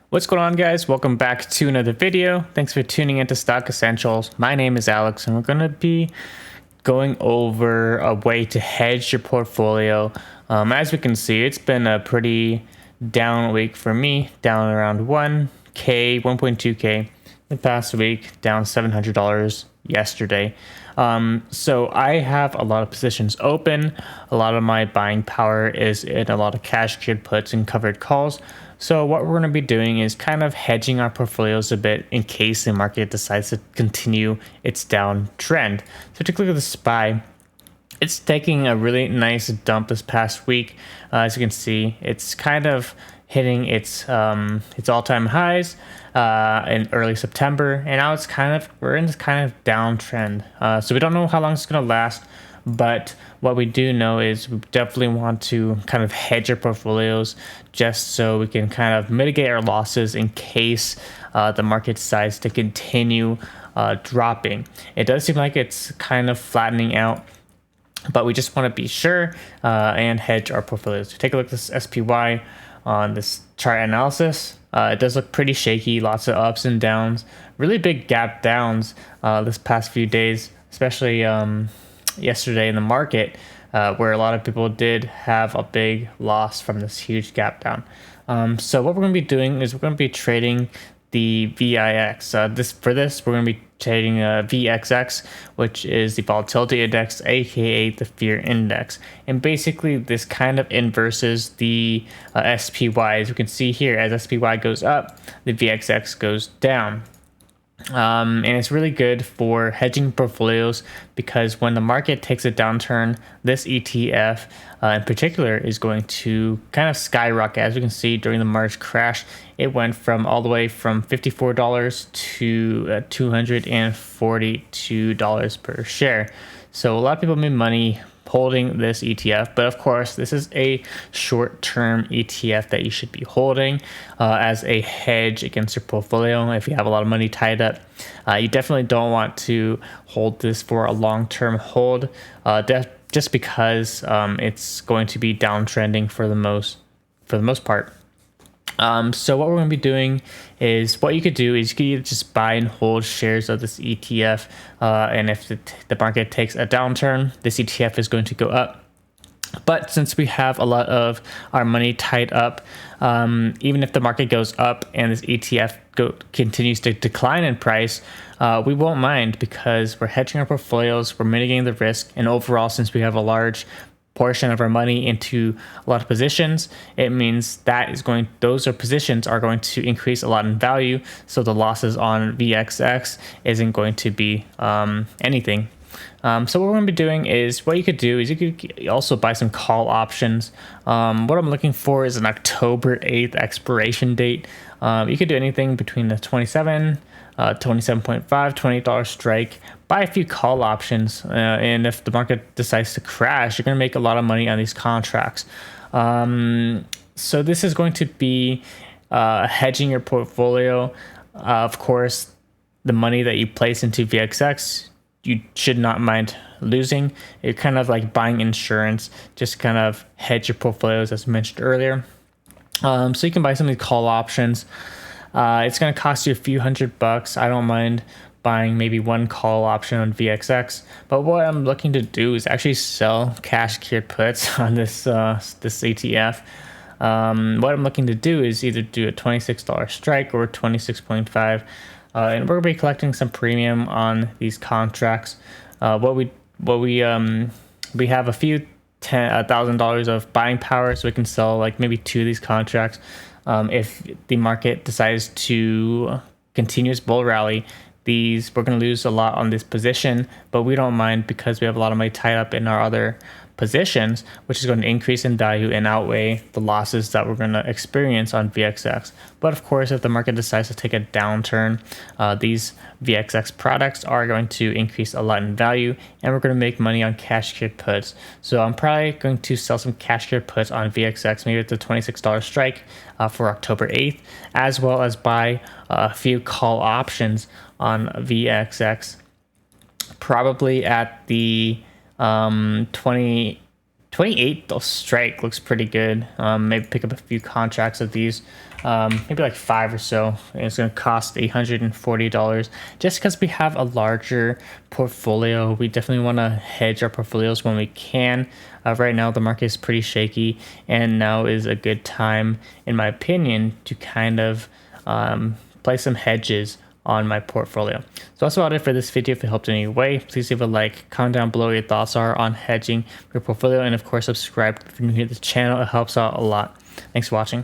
What's going on, guys? Welcome back to another video. Thanks for tuning into Stock Essentials. My name is Alex and we're going to be going over a way to hedge your portfolio. As we can see, it's been a pretty down week for me, down around 1k 1.2k the past week, down $700 yesterday. So I have a lot of positions open. A lot of my buying power is in a lot of cash cleared puts and covered calls. So what we're going to be doing is kind of hedging our portfolios a bit in case the market decides to continue its downtrend. So to click the SPY, it's taking a really nice dump this past week. As you can see, it's kind of hitting its all-time highs in early September, and now we're in this kind of downtrend. So we don't know how long it's going to last, but what we do know is we definitely want to kind of hedge our portfolios just so we can kind of mitigate our losses in case the market decides to continue dropping. It does seem like it's kind of flattening out, but we just want to be sure and hedge our portfolios. So take a look at this SPY on this chart analysis. It does look pretty shaky, lots of ups and downs, really big gap downs this past few days, especially yesterday in the market, where a lot of people did have a big loss from this huge gap down. So what we're going to be doing is we're going to be trading the VIX. We're going to be trading VXX, which is the volatility index, aka the fear index. And basically this kind of inverses the SPY. As you can see here, as SPY goes up, the VXX goes down. And it's really good for hedging portfolios because when the market takes a downturn, this ETF in particular is going to kind of skyrocket. As you can see, during the March crash, it went from all the way from $54 to $242 per share. So a lot of people made money holding this ETF, but of course this is a short-term ETF that you should be holding as a hedge against your portfolio. If you have a lot of money tied up, you definitely don't want to hold this for a long-term hold, just because it's going to be downtrending for the most part. So what we're going to be doing is, what you could do is you could either just buy and hold shares of this ETF, and if the market takes a downturn, this ETF is going to go up. But since we have a lot of our money tied up, even if the market goes up and this ETF continues to decline in price, we won't mind because we're hedging our portfolios, we're mitigating the risk, and overall, since we have a large portion of our money into a lot of positions, it means those positions are going to increase a lot in value, so the losses on VXX isn't going to be anything. So what we're going to be doing is, what you could do is you could also buy some call options. What I'm looking for is an October 8th expiration date. You could do anything between the 27.5 $20 strike. Buy a few call options, and if the market decides to crash, you're going to make a lot of money on these contracts. So this is going to be hedging your portfolio. Of course, the money that you place into VXX, you should not mind losing. You're kind of like buying insurance, just kind of hedge your portfolios as mentioned earlier. So you can buy some of these call options. It's going to cost you a few $100. I don't mind buying maybe one call option on VXX, but what I'm looking to do is actually sell cash cleared puts on this ETF. What I'm looking to do is either do a $26 strike or 26.5, and we're going to be collecting some premium on these contracts. We have a few $1,000 of buying power, so we can sell like maybe 2 of these contracts. If the market decides to continue its bull rally, we're going to lose a lot on this position, but we don't mind because we have a lot of money tied up in our other positions, which is going to increase in value and outweigh the losses that we're going to experience on VXX. But of course, if the market decides to take a downturn, these VXX products are going to increase a lot in value, and we're going to make money on cash cleared puts. So I'm probably going to sell some cash cleared puts on VXX, maybe at the $26 strike for October 8th, as well as buy a few call options on VXX, probably at the 20 28 strike looks pretty good. Maybe pick up a few contracts of these, maybe like 5 or so. And it's going to cost $840 just because we have a larger portfolio. We definitely want to hedge our portfolios when we can. Right now the market is pretty shaky, and now is a good time, in my opinion, to kind of play some hedges on my portfolio. So that's about it for this video. If it helped in any way, please leave a like, comment down below what your thoughts are on hedging your portfolio, and of course subscribe if you're new to the channel. It helps out a lot. Thanks for watching.